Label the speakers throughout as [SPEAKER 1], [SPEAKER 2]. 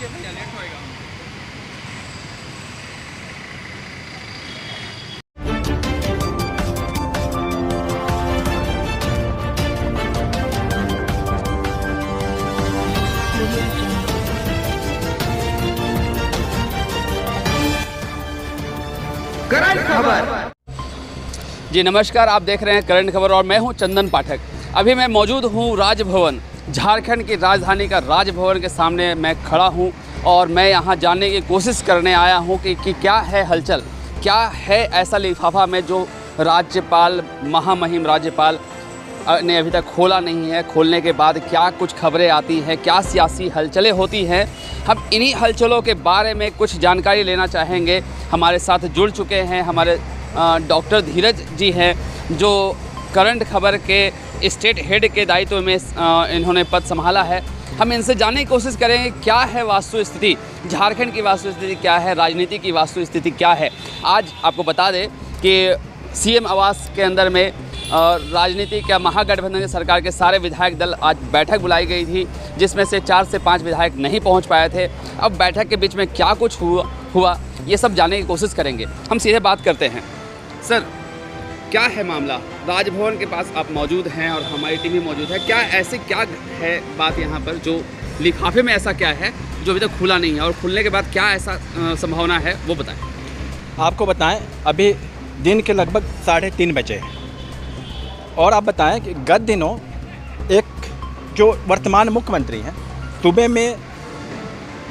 [SPEAKER 1] भैया लेट होएगा।
[SPEAKER 2] करंट खबर।
[SPEAKER 1] जी नमस्कार, आप देख रहे हैं करंट खबर और मैं हूं चंदन पाठक। अभी मैं मौजूद हूं राजभवन, झारखंड की राजधानी का राजभवन के सामने मैं खड़ा हूं और मैं यहां जानने की कोशिश करने आया हूं कि क्या है हलचल, क्या है ऐसा लिफाफा में जो राज्यपाल, महामहिम राज्यपाल ने अभी तक खोला नहीं है। खोलने के बाद क्या कुछ खबरें आती हैं, क्या सियासी हलचलें होती हैं, हम इन्हीं हलचलों के बारे में कुछ जानकारी लेना चाहेंगे। हमारे साथ जुड़ चुके हैं हमारे डॉक्टर धीरज जी हैं, जो करंट खबर के स्टेट हेड के दायित्व में इन्होंने पद संभाला है। हम इनसे जानने की कोशिश करेंगे क्या है वास्तु स्थिति, झारखंड की वास्तु स्थिति क्या है, राजनीति की वास्तु स्थिति क्या है। आज आपको बता दें कि सीएम आवास के अंदर में राजनीति का महागठबंधन की सरकार के सारे विधायक दल आज बैठक बुलाई गई थी, जिसमें से 4 से 5 विधायक नहीं पहुंच पाए थे। अब बैठक के बीच में क्या कुछ हुआ ये सब जानने की कोशिश करेंगे। हम सीधे बात करते हैं। सर, क्या है मामला? राजभवन के पास आप मौजूद हैं और हमारी टीम भी मौजूद है। क्या ऐसे क्या है बात यहाँ पर, जो लिफाफे में ऐसा क्या है जो अभी तक खुला नहीं है और खुलने के बाद क्या ऐसा संभावना है, वो बताएं।
[SPEAKER 3] आपको बताएं, अभी दिन के लगभग 3:30 बजे हैं और आप बताएं कि गत दिनों एक जो वर्तमान मुख्यमंत्री हैं, सूबे में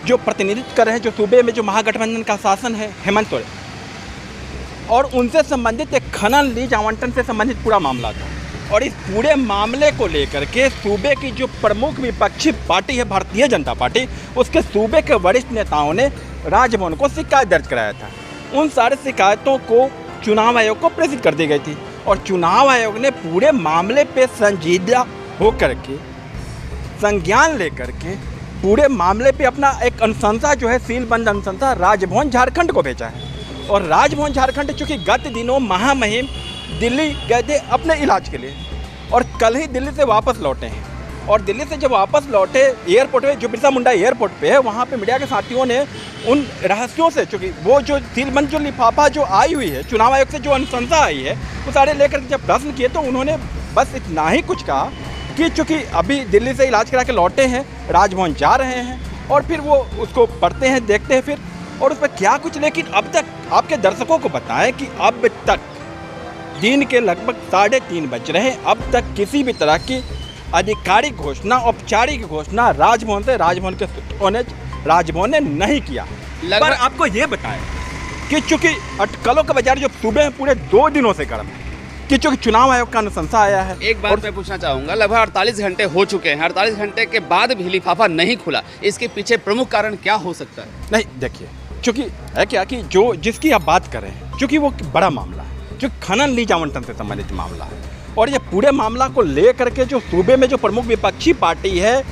[SPEAKER 3] जो प्रतिनिधित्व कर रहे हैं, जो सूबे में जो महागठबंधन का शासन है, हेमंत सोरेन, और उनसे संबंधित एक खनन लीज आवंटन से संबंधित पूरा मामला था। और इस पूरे मामले को लेकर के सूबे की जो प्रमुख विपक्षी पार्टी है भारतीय जनता पार्टी, उसके सूबे के वरिष्ठ नेताओं ने राजभवन को शिकायत दर्ज कराया था। उन सारे शिकायतों को चुनाव आयोग को प्रेषित कर दी गई थी और चुनाव आयोग ने पूरे मामले पे संजीदा होकर के, संज्ञान लेकर के पूरे मामले पे अपना एक अनुशंसा जो है, सीलबंद अनुशंसा राजभवन झारखंड को भेजा है। और राजभवन झारखंड चूँकि गत दिनों महामहिम दिल्ली गए थे अपने इलाज के लिए और कल ही दिल्ली से वापस लौटे हैं। और दिल्ली से जब वापस लौटे, एयरपोर्ट पे, जो बिरसा मुंडा एयरपोर्ट पे है, वहाँ पे मीडिया के साथियों ने उन रहस्यों से, चूँकि वो जो सीलबंद जो लिफाफा जो आई हुई है, चुनाव आयोग से जो अनुशंसा आई है, वो सारे लेकर जब प्रश्न किए तो उन्होंने बस इतना ही कुछ कहा कि चूँकि अभी दिल्ली से इलाज करा के लौटे हैं, राजभवन जा रहे हैं और फिर वो उसको पढ़ते हैं, देखते हैं फिर, और उस पर क्या कुछ। लेकिन अब तक आपके दर्शकों को बताएं कि अब तक दिन के लगभग 3:30 बज रहे हैं, अब तक किसी भी तरह की आधिकारिक घोषणा, औपचारिक घोषणा राजभवन ने नहीं किया। पर आपको ये बताएं कि चूंकि अटकलों का बाजार जो सूबे में पूरे 2 दिनों से गर्म है, कि चूंकि चुनाव आयोग का अनुशंसा आया है।
[SPEAKER 1] एक बात मैं पूछना चाहूँगा, लगभग 48 घंटे हो चुके हैं, 48 घंटे के बाद भी लिफाफा नहीं खुला, इसके पीछे प्रमुख कारण क्या हो सकता है?
[SPEAKER 3] नहीं, देखिए, चूँकि है क्या कि जो जिसकी आप बात कर रहे हैं, चूँकि वो बड़ा मामला है, जो खनन लीज आवंटन से संबंधित मामला है, और ये पूरे मामला को लेकर के जो सूबे में जो प्रमुख विपक्षी पार्टी है,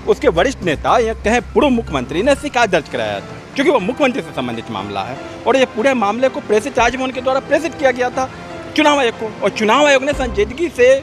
[SPEAKER 3] उसके वरिष्ठ नेता या कहें पूर्व मुख्यमंत्री ने शिकायत दर्ज कराया था, क्योंकि वो मुख्यमंत्री से संबंधित मामला है। और ये पूरे मामले को प्रेषित राजभवन के द्वारा प्रेषित किया गया था चुनाव आयोग को, और चुनाव आयोग ने संजीदगी से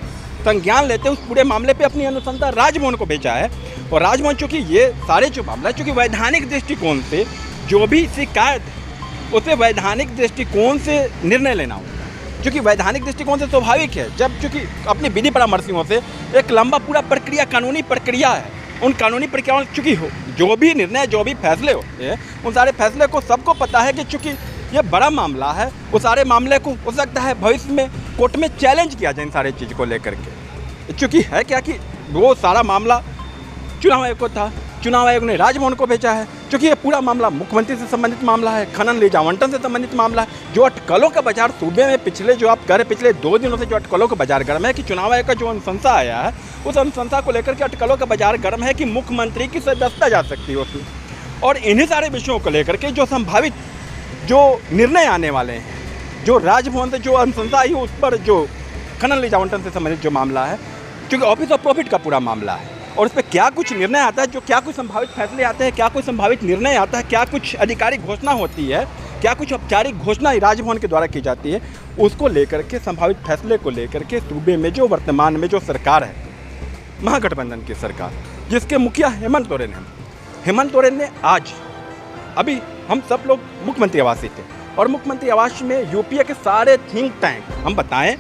[SPEAKER 3] संज्ञान लेते उस पूरे मामले पे अपनी अनुशंसा राजभवन को भेजा है। और राजभवन चूँकि ये सारे जो मामला, चूँकि वैधानिक दृष्टिकोण से जो भी शिकायत है उसे वैधानिक दृष्टिकोण से निर्णय लेना होगा, क्योंकि वैधानिक दृष्टिकोण से स्वाभाविक है, जब चूँकि अपनी विधि परामर्शियों से एक लंबा पूरा प्रक्रिया, कानूनी प्रक्रिया है, उन कानूनी प्रक्रियाओं चूँकि जो भी निर्णय, जो भी फैसले होते हैं, उन सारे फैसले को सबको पता है कि चूँकि ये बड़ा मामला है, वो सारे मामले को हो सकता है भविष्य में कोर्ट में चैलेंज किया जाए इन सारे चीज़ को लेकर के। चूँकि है क्या कि वो सारा मामला चुनाव आयोग को था, चुनाव आयोग ने राजभवन को भेजा है, क्योंकि ये पूरा मामला मुख्यमंत्री से संबंधित मामला है, खनन लीज आवंटन से संबंधित मामला है। जो अटकलों का बाजार सूबे में पिछले जो आप कह पिछले 2 दिनों से जो अटकलों का बाजार गर्म है, कि चुनाव आयोग का जो अनुशंसा आया है, उस अनुशंसा को लेकर के अटकलों का बाजार गर्म है कि मुख्यमंत्री की सदस्यता जा सकती है उसमें। और इन्हीं सारे विषयों को लेकर के जो संभावित जो निर्णय आने वाले हैं, जो राजभवन से जो अनुशंसा आई है, उस पर जो खनन लीज आवंटन से संबंधित जो मामला है, क्योंकि ऑफिस ऑफ प्रॉफिट का पूरा मामला है, और उस पर क्या कुछ निर्णय आता है, जो क्या कुछ संभावित फैसले आते हैं, क्या कुछ संभावित निर्णय आता है, क्या कुछ आधिकारिक घोषणा होती है, क्या कुछ औपचारिक घोषणा राजभवन के द्वारा की जाती है, उसको लेकर के संभावित फैसले को लेकर के सूबे में जो वर्तमान में जो सरकार है, महागठबंधन की सरकार, जिसके मुखिया हेमंत सोरेन हैं, हेमंत सोरेन ने आज, अभी हम सब लोग मुख्यमंत्री आवास से थे और मुख्यमंत्री आवास में यूपीए के सारे थिंक टैंक, हम बताएं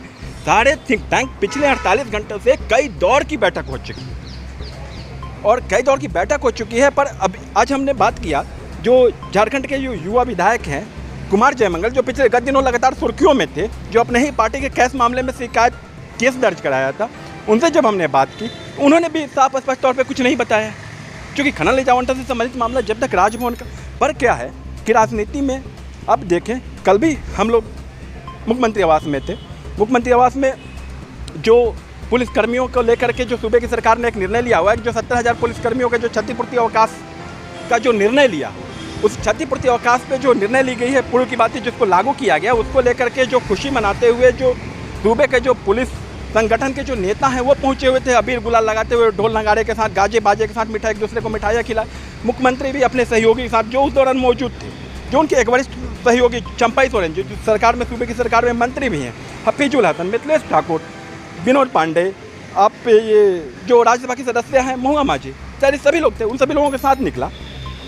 [SPEAKER 3] सारे थिंक टैंक पिछले 48 घंटों से कई दौर की बैठक हो चुकी है और कई दौर की बैठक हो चुकी है। पर अब आज हमने बात किया जो झारखंड के जो युवा विधायक हैं कुमार जयमंगल, जो पिछले गत दिनों लगातार सुर्खियों में थे, जो अपने ही पार्टी के कैश मामले में शिकायत केस दर्ज कराया था, उनसे जब हमने बात की उन्होंने भी साफ स्पष्ट तौर पे कुछ नहीं बताया, क्योंकि खनन लीज आवंटन से संबंधित मामला जब तक राजभवन का। पर क्या है कि राजनीति में अब देखें, कल भी हम लोग मुख्यमंत्री आवास में थे, मुख्यमंत्री आवास में जो पुलिसकर्मियों को लेकर के जो सूबे की सरकार ने एक निर्णय लिया हुआ है, जो 70,000 पुलिसकर्मियों के जो क्षतिपूर्ति अवकाश का जो निर्णय लिया, उस क्षतिपूर्ति अवकाश पे जो निर्णय ली गई है, पूर्व की बातें जिसको लागू किया गया, उसको लेकर के जो खुशी मनाते हुए जो सूबे के जो पुलिस संगठन के जो नेता हैं वो पहुंचे हुए थे, अबीर गुलाल लगाते हुए, ढोल नगाड़े के साथ, गाजे बाजे के साथ, मिठाई एक दूसरे को मिठाइयाँ खिला। मुख्यमंत्री भी अपने सहयोगी के साथ जो उस दौरान मौजूद थे, जो उनके एक वरिष्ठ सहयोगी चंपाई सोरेन जो सरकार में, सूबे की सरकार में मंत्री भी हैं, हफीजुल हसन, मिथिलेश ठाकुर, विनोद पांडे, आप ये जो राज्यसभा के सदस्य हैं महुआ माझी, सारे सभी लोग थे, उन सभी लोगों के साथ निकला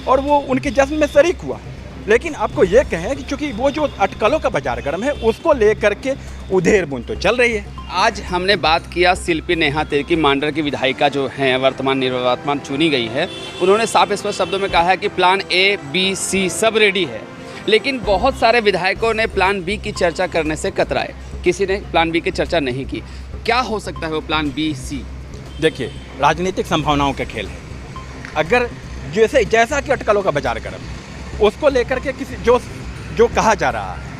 [SPEAKER 3] और वो उनके जश्न में शरीक हुआ। लेकिन आपको ये कहें कि चूंकि वो जो अटकलों का बाजार गर्म है, उसको लेकर के उधेड़ बुन तो चल रही है।
[SPEAKER 1] आज हमने बात किया शिल्पी नेहा तिर्की मांडर की विधायिका जो हैं वर्तमान निवर्तमान चुनी गई है, उन्होंने साफ स्पष्ट शब्दों में कहा है कि प्लान ए बी सी सब रेडी है, लेकिन बहुत सारे विधायकों ने प्लान बी की चर्चा करने से कतराए, किसी ने प्लान बी की चर्चा नहीं की। क्या हो सकता है वो प्लान बी सी?
[SPEAKER 3] देखिए, राजनीतिक संभावनाओं का खेल है। अगर जैसा कि अटकलों का बाजार गर्म, उसको लेकर के किसी जो कहा जा रहा है,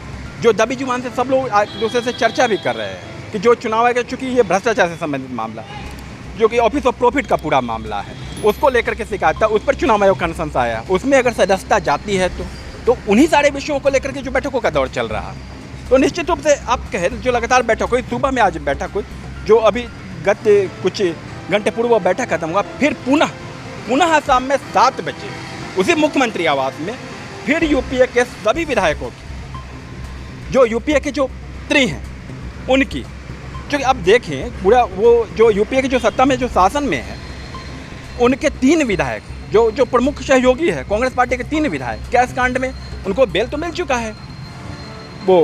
[SPEAKER 3] जो दबी जुबान से सब लोग एक दूसरे से चर्चा भी कर रहे हैं कि जो चुनाव आएगा, चूँकि ये भ्रष्टाचार से संबंधित मामला, जो कि ऑफिस ऑफ प्रॉफिट का पूरा मामला है, उसको लेकर के शिकायत था, उस पर चुनाव आयोग का अनुशंसा आया, उसमें अगर सदस्यता जाती है तो उन्हीं सारे विषयों को लेकर के जो बैठकों का दौर चल रहा, तो निश्चित रूप से आप कहें जो लगातार बैठक हुई, सुबह में आज बैठक हुई, जो अभी गत कुछ घंटे पूर्व वो बैठक खत्म हुआ, फिर पुनः शाम में 7 बजे उसी मुख्यमंत्री आवास में फिर यूपीए के सभी विधायकों की, जो यूपीए के जो मंत्री हैं उनकी, क्योंकि अब देखें पूरा वो जो यूपीए के जो सत्ता में जो शासन में है, उनके 3 विधायक जो प्रमुख सहयोगी है कांग्रेस पार्टी के 3 विधायक कैश कांड में उनको बेल तो मिल चुका है, वो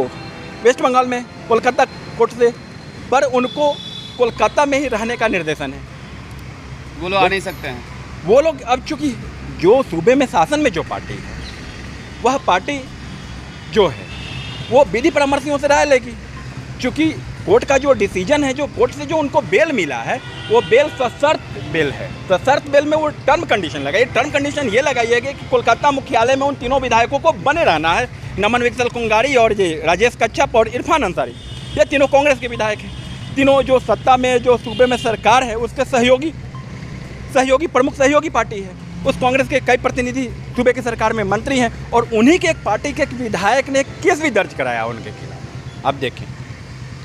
[SPEAKER 3] वेस्ट बंगाल में कोलकाता कोर्ट से, पर उनको कोलकाता में ही रहने का निर्देशन है,
[SPEAKER 1] वो लोग आ नहीं सकते हैं।
[SPEAKER 3] वो लोग अब चूँकि जो सूबे में शासन में जो पार्टी है, वह पार्टी जो है वो विधि परामर्शियों से राय लेगी, क्योंकि कोर्ट का जो डिसीजन है, जो कोर्ट से जो उनको बेल मिला है, वो बेल सशर्त बेल है। सशर्त बेल में वो टर्म कंडीशन लगाई, टर्म कंडीशन ये लगाइएगा कि कोलकाता मुख्यालय में उन तीनों विधायकों को बने रहना है, नमन विकसल कुंगारी और ये राजेश कच्छप और इरफान अंसारी, ये तीनों कांग्रेस के विधायक हैं, तीनों जो सत्ता में जो सूबे में सरकार है उसके सहयोगी प्रमुख सहयोगी पार्टी है, उस कांग्रेस के कई प्रतिनिधि सूबे की सरकार में मंत्री हैं, और उन्हीं के एक पार्टी के एक विधायक ने केस भी दर्ज कराया उनके खिलाफ। अब देखें,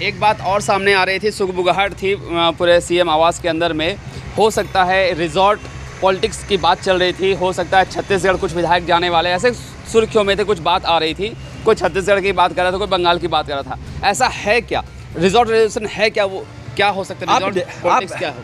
[SPEAKER 1] एक बात और सामने आ रही थी, सुगबुगाहट थी पूरे सीएम आवास के अंदर में, हो सकता है रिजॉर्ट पॉलिटिक्स की बात चल रही थी, हो सकता है छत्तीसगढ़ कुछ विधायक जाने वाले, ऐसे सुर्खियों में थे, कुछ बात आ रही थी, कोई छत्तीसगढ़ की बात कर रहा था, कोई बंगाल की बात कर रहा था, ऐसा है क्या? रिजॉर्ट रिजर्वेशन है क्या? वो क्या हो सकता है?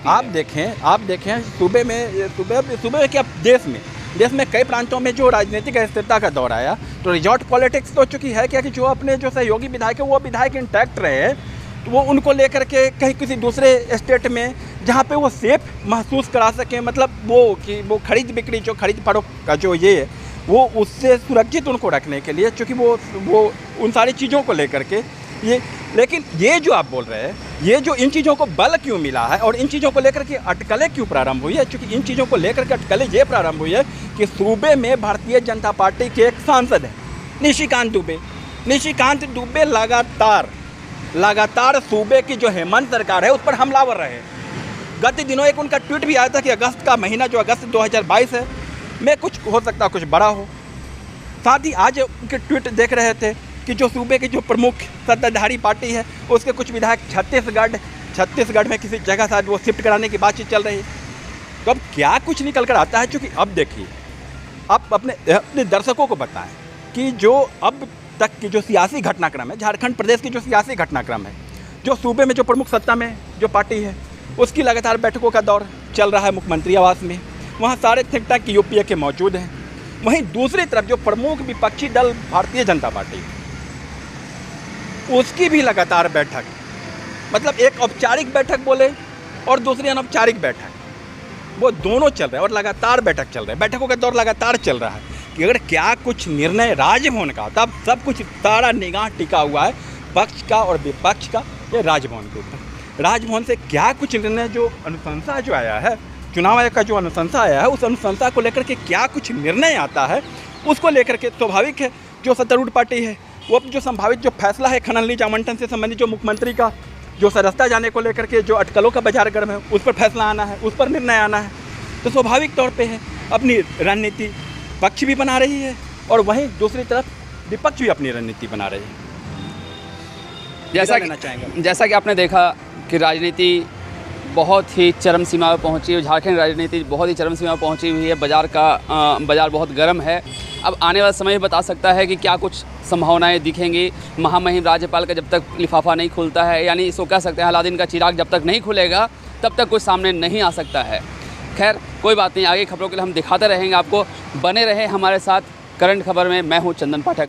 [SPEAKER 3] आप देखें सूबे में क्या देश में कई प्रांतों में जो राजनीतिक अस्थिरता का दौर आया, तो रिजॉर्ट पॉलिटिक्स तो चूँकि है क्या कि जो अपने जो सहयोगी विधायक है वो विधायक इंटैक्ट रहे, तो वो उनको लेकर के कहीं किसी दूसरे स्टेट में जहाँ पे वो सेफ महसूस करा सकें, मतलब वो खरीद बिक्री जो खरीद फरोख्त का जो ये है, वो उससे सुरक्षित उनको रखने के लिए, चूँकि वो उन सारी चीज़ों को लेकर के ये। लेकिन ये जो आप बोल रहे हैं, ये जो इन चीज़ों को बल क्यों मिला है और इन चीज़ों को लेकर के अटकलें क्यों प्रारंभ हुई है, क्योंकि इन चीज़ों को लेकर के अटकलें ये प्रारंभ हुई है कि सूबे में भारतीय जनता पार्टी के एक सांसद हैं निशिकांत दुबे लगातार सूबे की जो हेमंत सरकार है उस पर हमलावर रहे। गत दिनों एक उनका ट्वीट भी आया था कि अगस्त का महीना जो अगस्त 2022 है में कुछ हो सकता है, कुछ बड़ा हो। साथ ही आज उनके ट्वीट देख रहे थे कि जो सूबे की जो प्रमुख सत्ताधारी पार्टी है उसके कुछ विधायक छत्तीसगढ़ में किसी जगह शायद वो शिफ्ट कराने की बातचीत चल रही है। तो अब क्या कुछ निकल कर आता है, क्योंकि अब देखिए, आप अपने दर्शकों को बताएं कि जो अब तक की जो सियासी घटनाक्रम है, झारखंड प्रदेश की जो सियासी घटनाक्रम है, जो सूबे में जो प्रमुख सत्ता में जो पार्टी है उसकी लगातार बैठकों का दौर चल रहा है मुख्यमंत्री आवास में। वहाँ सारे थिंक टैंक यूपीए के मौजूद हैं। वहीं दूसरी तरफ जो प्रमुख विपक्षी दल भारतीय जनता पार्टी, उसकी भी लगातार बैठक, मतलब एक औपचारिक बैठक बोले और दूसरी अनौपचारिक बैठक, वो दोनों चल रहे हैं और लगातार बैठक चल रहा है। बैठकों का दौर लगातार चल रहा है कि अगर क्या कुछ निर्णय राजभवन का, तब सब कुछ सारा निगाह टिका हुआ है पक्ष का और विपक्ष का ये राजभवन के ऊपर। राजभवन से क्या कुछ निर्णय, जो अनुशंसा जो आया है, चुनाव आयोग का जो अनुशंसा आया है, उस अनुशंसा को लेकर के क्या कुछ निर्णय आता है, उसको लेकर के स्वाभाविक है जो सत्तारूढ़ पार्टी है वो जो संभावित जो फैसला है खनन लीज आवंटन से संबंधित, जो मुख्यमंत्री का जो सदस्यता जाने को लेकर के जो अटकलों का बाजार गर्म है, उस पर फैसला आना है, उस पर निर्णय आना है। तो स्वाभाविक तौर पे है अपनी रणनीति पक्ष भी बना रही है और वहीं दूसरी तरफ विपक्ष भी अपनी रणनीति बना रही है।
[SPEAKER 1] जैसा कि आपने देखा कि राजनीति बहुत ही चरम सीमा पर पहुंची है। झारखंड राजनीति बहुत ही चरम सीमा पर पहुंची हुई है। बाजार बहुत गर्म है। अब आने वाला समय बता सकता है कि क्या कुछ संभावनाएं दिखेंगी। महामहिम राज्यपाल का जब तक लिफाफा नहीं खुलता है, यानी इसको कह सकते हैं अलादीन का चिराग जब तक नहीं खुलेगा तब तक कुछ सामने नहीं आ सकता है। खैर कोई बात नहीं, आगे खबरों के लिए हम दिखाते रहेंगे आपको। बने रहे हमारे साथ करंट खबर में। मैं हूँ चंदन पाठक।